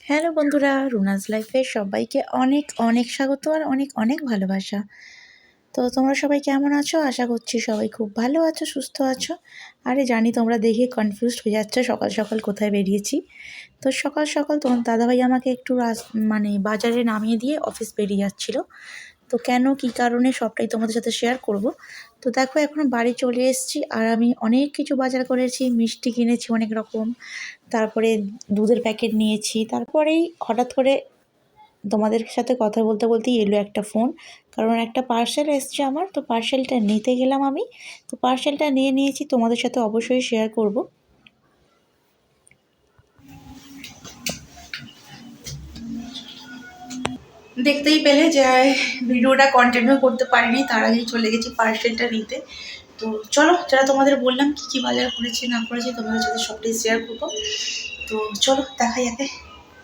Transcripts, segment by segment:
Hello বন্ধুরা, রুনাস লাইফে সবাইকে অনেক অনেক স্বাগত আর অনেক অনেক ভালোবাসা। তো তোমরা সবাই কেমন আছো? আশা করছি সবাই খুব ভালো আছো, সুস্থ আছো। আরে জানি তোমরা দেখে কনফিউজড হয়ে যাচ্ছ সকাল সকাল কোথায় বেরিয়েছি। তো সকাল সকাল তোমার দাদাভাই আমাকে একটু বাজারে নামিয়ে দিয়ে অফিস বেরিয়ে যাচ্ছিলো। তো কেন কী কারণে সবটাই তোমাদের সাথে শেয়ার করব। তো দেখো এখন বাড়ি চলে এসেছি আর আমি অনেক কিছু বাজার করেছি, মিষ্টি কিনেছি অনেক রকম, তারপরে দুধের প্যাকেট নিয়েছি। তারপরেই হঠাৎ করে তোমাদের সাথে কথা বলতে বলতেই এলো একটা ফোন, কারণ একটা পার্সেল এসছে আমার। তো পার্সেলটা নিতে গেলাম আমি। তো পার্সেলটা নিয়েছি, তোমাদের সাথে অবশ্যই শেয়ার করব। দেখতেই পেলে যে ভিডিওটা কন্টিনিউ করতে পারিনি, তার আগেই চলে গেছি পার্সেলটা নিতে। তো চলো, যারা তোমাদের বললাম কী কী বাজার করেছি না করেছি তোমাদের সাথে সবটাই শেয়ার করবো। তো চলো দেখাই আগে।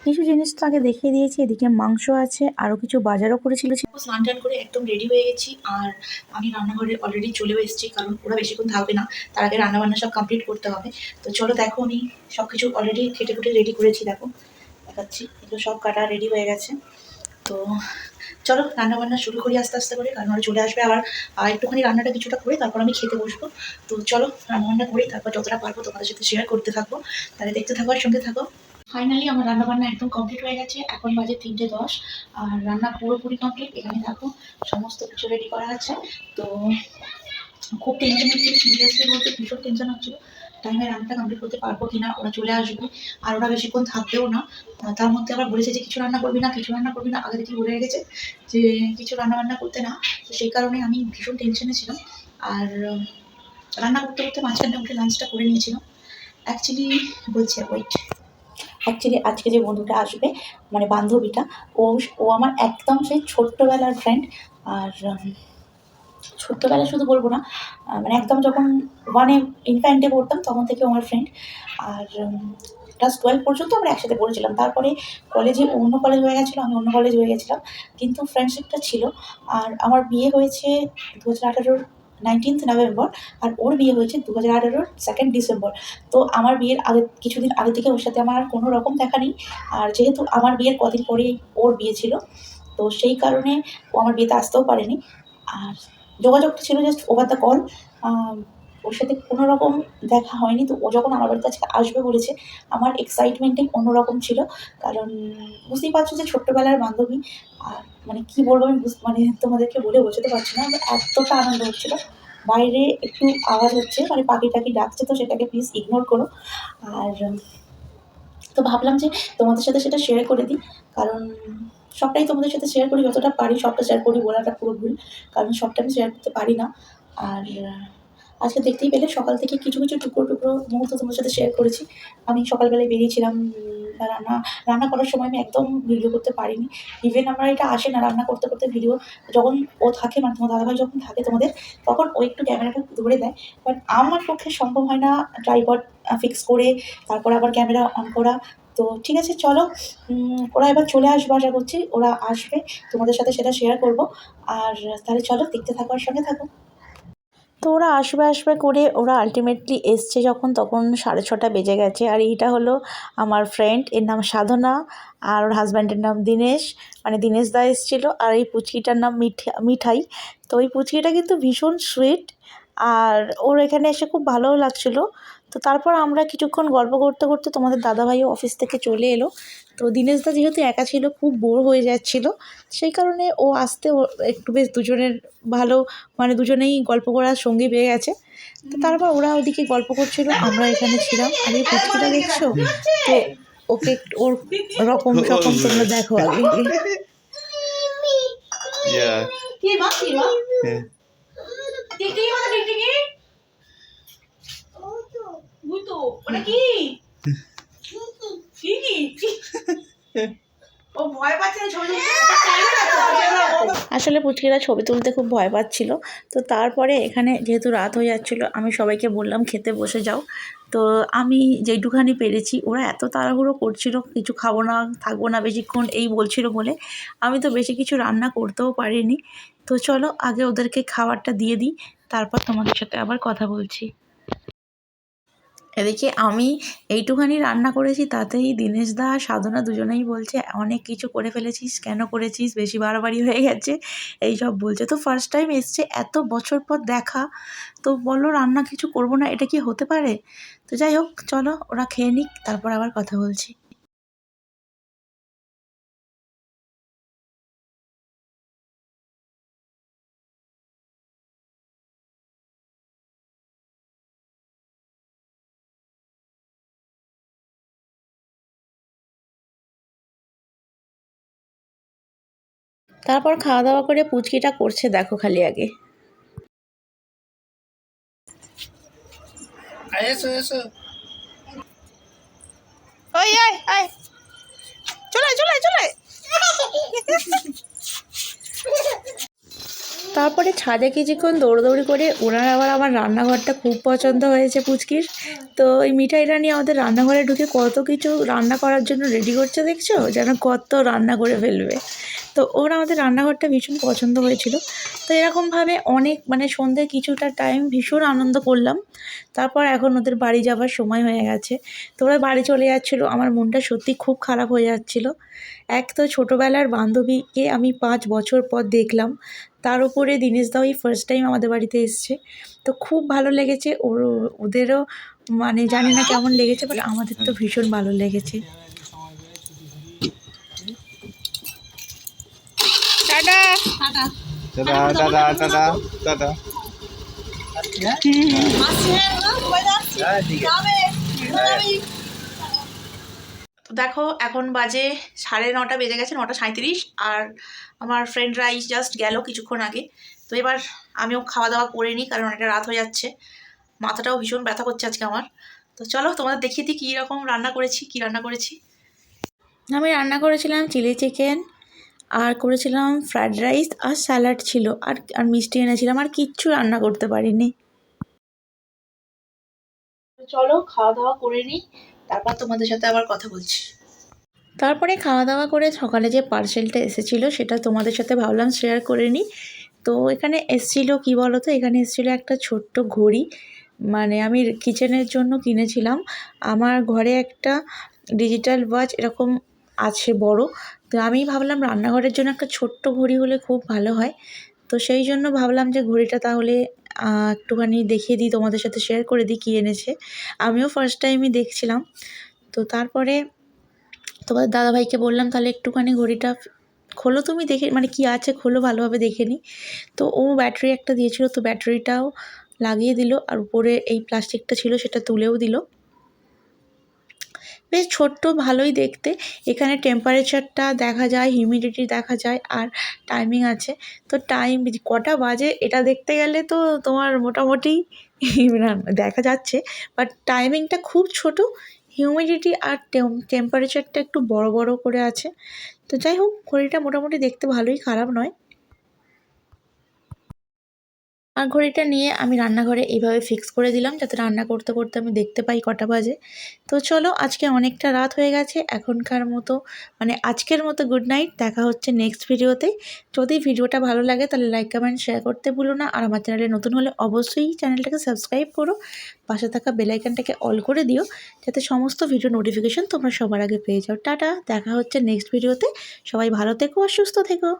কিছু জিনিস তো আগে দেখিয়ে দিয়েছি, এদিকে মাংস আছে, আরও কিছু বাজারও করেছিল। স্নান টান করে একদম রেডি হয়ে গেছি আর আমি রান্নাঘরে অলরেডি চলেও এসেছি, কারণ ওরা বেশিক্ষণ থাকবে না, তার আগে রান্নাবান্না সব কমপ্লিট করতে হবে। তো চলো দেখো, আমি সব কিছু অলরেডি কেটে কুটে রেডি করেছি, দেখো দেখাচ্ছি। এগুলো সব কাটা রেডি হয়ে গেছে। তো চলো রান্নাবান্না শুরু করি আস্তে আস্তে করে, কারণ ওরা চলে আসবে। আবার একটুখানি রান্নাটা কিছুটা করে তারপর আমি খেতে বসবো। তো চলো রান্নাবান্না করি, তারপর যতটা পারবো তোমাদের সাথে শেয়ার করতে থাকবো। তাহলে দেখতে থাকো আর সঙ্গে থাকো। ফাইনালি আমার রান্নাবান্না একদম কমপ্লিট হয়ে গেছে, এখন বাজে 3:10 আর রান্না পুরোপুরি কমপ্লিট। এখানে দেখো সমস্ত কিছু রেডি করা আছে। তো খুব টেনশন হচ্ছিল, সিরিয়াসলি বলতে ভীষণ টেনশন হচ্ছিল টাইমে রান্নাটা কমপ্লিট করতে পারবো কিনা। ওরা চলে আসবে আর ওরা বেশিক্ষণ থাকবেও না। তার মধ্যে আবার বলেছে যে কিছু রান্না করবি না, কিছু রান্না করবি না, আগে থেকে বলে রেখেছে যে কিছু রান্নাবান্না করতে না। তো সেই কারণে আমি ভীষণ টেনশনে ছিলাম। আর রান্না করতে করতে মাঝখানে উঠে লাঞ্চটা করে নিয়েছিলাম। অ্যাকচুয়ালি বলছে আজকে যে বন্ধুটা আসবে, মানে বান্ধবীটা, ও ও আমার একদম সেই ছোট্টবেলার ফ্রেন্ড। আর ছোট্টবেলা শুধু বলবো না, মানে একদম যখন ওয়ানে ইনফ্যান্টে পড়তাম তখন থেকে আমার ফ্রেন্ড। আর ক্লাস 12 পর্যন্ত আমরা একসাথে পড়েছিলাম। তারপরে কলেজে অন্য কলেজ হয়ে গেছিলো, আমি অন্য কলেজ হয়ে গেছিলাম, কিন্তু ফ্রেন্ডশিপটা ছিল। আর আমার বিয়ে হয়েছে 2018-র 19th নভেম্বর, আর ওর বিয়ে হয়েছে 2018-র 2nd ডিসেম্বর। তো আমার বিয়ের আগে কিছুদিন আগে থেকে ওর সাথে আমার আর কোনো রকম দেখা নেই। আর যেহেতু আমার বিয়ের কদিন পরেই ওর বিয়ে ছিল, তো সেই কারণে ও আমার বিয়েতে আসতেও পারেনি। আর যোগাযোগটা ছিল জাস্ট ওভার দ্য কল। ওর সাথে কোনো রকম দেখা হয়নি। তো ও যখন আমার বাড়িতে আজকে আসবে বলেছে, আমার এক্সাইটমেন্টটাই অন্যরকম ছিল। কারণ বুঝতেই পারছো যে ছোট্টবেলার বান্ধবী। আর মানে কী বলবো, আমি মানে তোমাদেরকে বলে বোঝাতে পারছি না, আমার এতটা আনন্দ হচ্ছিল। বাইরে একটু আওয়াজ হচ্ছে, মানে পাখি টাকি ডাকছে, তো সেটাকে প্লিজ ইগনোর করো। আর তো ভাবলাম যে তোমাদের সাথে সেটা শেয়ার করে দিই, কারণ সবটাই তোমাদের সাথে শেয়ার করি, যতটা পারি সবটা শেয়ার করি বলাটা পুরো ভুল, কারণ সবটা আমি শেয়ার করতে পারি না। আর আজকে দেখতেই পেলে সকাল থেকে কিছু কিছু টুকরো টুকরো মুহূর্ত তোমাদের সাথে শেয়ার করেছি। আমি সকালবেলায় বেরিয়েছিলাম, রান্না রান্না করার সময় আমি একদম ভিডিও করতে পারিনি। ইভেন আমার এটা আসে না রান্না করতে করতে ভিডিও। যখন ও থাকে, মানে তোমার দাদাভাই যখন থাকে তোমাদের, তখন ও একটু ক্যামেরাটা ধরে দেয়। বাট আমার পক্ষে সম্ভব হয় না ট্রাইপড ফিক্স করে তারপর আবার ক্যামেরা অন করা। তো ঠিক আছে চলো, ওরা এবার চলে আসবে, আশা করছি ওরা আসবে, তোমাদের সাথে সেটা শেয়ার করব। আর তাহলে চলো দেখতে থাকো আর সঙ্গে থাকো। তো ওরা আসবে আসবে করে ওরা আলটিমেটলি এসছে যখন, তখন 6:30 বেজে গেছে। আর এইটা হলো আমার ফ্রেন্ড, এর নাম সাধনা, আর ওর হাজব্যান্ডের নাম দীনেশ, মানে দীনেশ দা এসেছিলো। আর এই পুচকিটার নাম মিঠাই। তো ওই পুচকিটা কিন্তু ভীষণ সুইট, আর ওর এখানে এসে খুব ভালোও লাগছিলো। তো তারপর আমরা কিছুক্ষণ গল্প করতে করতে তোমাদের দাদাভাইও অফিস থেকে চলে এলো। তো দীনেশদা যেহেতু একা ছিল, খুব বোর হয়ে যাচ্ছিলো, সেই কারণে ও আসতে একটু বেশ দুজনের ভালো, মানে দুজনেই গল্প করার সঙ্গী পেয়ে গেছে। তো তারপর ওরা ওদিকে গল্প করছিল, আমরা এখানে ছিলাম। আর এই পুচকিটা দেখছো, তো ওকে ওর রকম সকম তোমরা দেখো আগে। আসলে পুচকিরা ছবি তুলতে খুব ভয় পাচ্ছিল। তো তারপরে এখানে যেহেতু রাত হয়ে যাচ্ছিলো, আমি সবাইকে বললাম খেতে বসে যাও। তো আমি যেইটুখানি পেরেছি, ওরা এত তাড়াহুড়ো করছিল, কিছু খাবো না, থাকবো না বেশিক্ষণ এই বলছিল বলে আমি তো বেশি কিছু রান্না করতেও পারিনি। তো চলো আগে ওদেরকে খাবারটা দিয়ে দিই, তারপর তোমাদের সাথে আবার কথা বলছি। এদিকে আমি এইটুখানি রান্না করেছি, তাতেই দীনেশ দা সাধনা দুজনেই বলছে অনেক কিছু করে ফেলেছিস, কেন করেছিস, বেশি বাড়াবাড়ি হয়ে গেছে এই সব বলছে। তো ফার্স্ট টাইম এসছে, এত বছর পর দেখা, তো বললো রান্না কিছু করব না, এটা কি হতে পারে? তো যাই হোক, চলো ওরা খেয়ে নিক, তারপর আবার কথা বলছি। তারপর খাওয়া দাওয়া করে পুচকিটা করছে দেখো খালি আগে। এসো এসো, ওই আয় আয়, চলে চলে চলে। তারপরে ছাদে কিছুক্ষণ দৌড়দৌড়ি করে ওনার আবার আমার রান্নাঘরটা খুব পছন্দ হয়েছে পুচকির। তো এই মিঠাইটা নিয়ে আমাদের রান্নাঘরে ঢুকে কত কিছু রান্না করার জন্য রেডি করছে দেখছো, যেন কত রান্না করে ফেলবে। তো ওর আমাদের রান্নাঘরটা ভীষণ পছন্দ হয়েছিল। তো এরকমভাবে অনেক মানে সন্ধ্যে কিছুটা টাইম ভীষণ আনন্দ করলাম। তারপর এখন ওদের বাড়ি যাওয়ার সময় হয়ে গেছে, তো ওরা বাড়ি চলে যাচ্ছিলো। আমার মনটা সত্যি খুব খারাপ হয়ে যাচ্ছিলো। এক তো ছোটোবেলার বান্ধবীকে আমি 5 বছর পর দেখলাম, তার উপরে দীনেশদাও এই ফার্স্ট টাইম আমাদের বাড়িতে এসছে। তো খুব ভালো লেগেছে, ওদেরও মানে জানি না কেমন লেগেছে, বাট আমাদের তো ভীষণ ভালো লেগেছে। Tata tata tata tata tata. তো দেখো এখন বাজে 9:30 বেজে গেছে, 9:37, আর আমার ফ্রেন্ডরা জাস্ট গেল কিছুক্ষণ আগে। তো এবার আমিও খাওয়া দাওয়া করে নিই, কারণ এটা রাত হয়ে যাচ্ছে, মাথাটাও ভীষণ ব্যথা করছে আজকে আমার। তো চলো তোমাদের দেখিয়ে দিই কীরকম রান্না করেছি, কী রান্না করেছি। আমি রান্না করেছিলাম চিলি চিকেন, আর করেছিলাম ফ্রায়েড রাইস, আর স্যালাড ছিল, আর আর মিষ্টি এনেছিলাম, আর কিচ্ছু রান্না করতে পারিনি। চলো খাওয়া দাওয়া করে নিই, তারপর তোমাদের সাথে আবার কথা বলছি। তারপরে খাওয়া দাওয়া করে সকালে যে পার্সেলটা এসেছিলো সেটা তোমাদের সাথে ভাবলাম শেয়ার করে নিই। তো এখানে এসেছিলো কী বলো তো, এখানে এসেছিলো একটা ছোট্ট ঘড়ি, মানে আমি কিচেনের জন্য কিনেছিলাম। আমার ঘরে একটা ডিজিটাল ওয়াচ এরকম আছে বড়, তো আমি ভাবলাম রান্নাঘরের জন্য একটা ছোট্ট ঘড়ি হলে খুব ভালো হয়। তো সেই জন্য ভাবলাম যে ঘড়িটা তাহলে একটুখানি দেখিয়ে দিই, তোমাদের সাথে শেয়ার করে দিই কী এনেছে। আমিও ফার্স্ট টাইমই দেখছিলাম। তো তারপরে তোমাদের দাদাভাইকে বললাম তাহলে একটুখানি ঘড়িটা খোলো, তুমি দেখে মানে কী আছে খোলো, ভালোভাবে দেখে নিই। তো ও ব্যাটারি একটা দিয়েছিল, তো ব্যাটারিটাও লাগিয়ে দিল, আর উপরে এই প্লাস্টিকটা ছিল সেটা তুলেও দিল। বেশ ছোট্ট, ভালোই দেখতে। এখানে টেম্পারেচারটা দেখা যায়, হিউমিডিটি দেখা যায়, আর টাইমিং আছে। তো টাইম কটা বাজে এটা দেখতে গেলে তো তোমার মোটামুটি দেখা যাচ্ছে, বাট টাইমিংটা খুব ছোট, হিউমিডিটি আর টেম্পারেচারটা একটু বড় বড় করে আছে। তো যাই হোক, ঘড়িটা মোটামুটি দেখতে ভালোই, খারাপ নয়। আর ঘড়িটা নিয়ে আমি রান্নাঘরে এইভাবে ফিক্স করে দিলাম, যাতে রান্না করতে করতে আমি দেখতে পাই কটা বাজে। তো চলো, আজকে অনেকটা রাত হয়ে গেছে, এখনকার মতো মানে আজকের মতো গুড নাইট। দেখা হচ্ছে নেক্সট ভিডিওতে। যদি ভিডিওটা ভালো লাগে তাহলে লাইক কমেন্ট শেয়ার করতে ভুলো না, আর আমার চ্যানেলে নতুন হলে অবশ্যই চ্যানেলটাকে সাবস্ক্রাইব করো, পাশে থাকা বেল আইকনটাকে অল করে দিও, যাতে সমস্ত ভিডিও নোটিফিকেশন তোমরা সবার আগে পেয়ে যাও। টাটা, দেখা হচ্ছে নেক্সট ভিডিওতে। সবাই ভালো থেকো আর সুস্থ থেকো।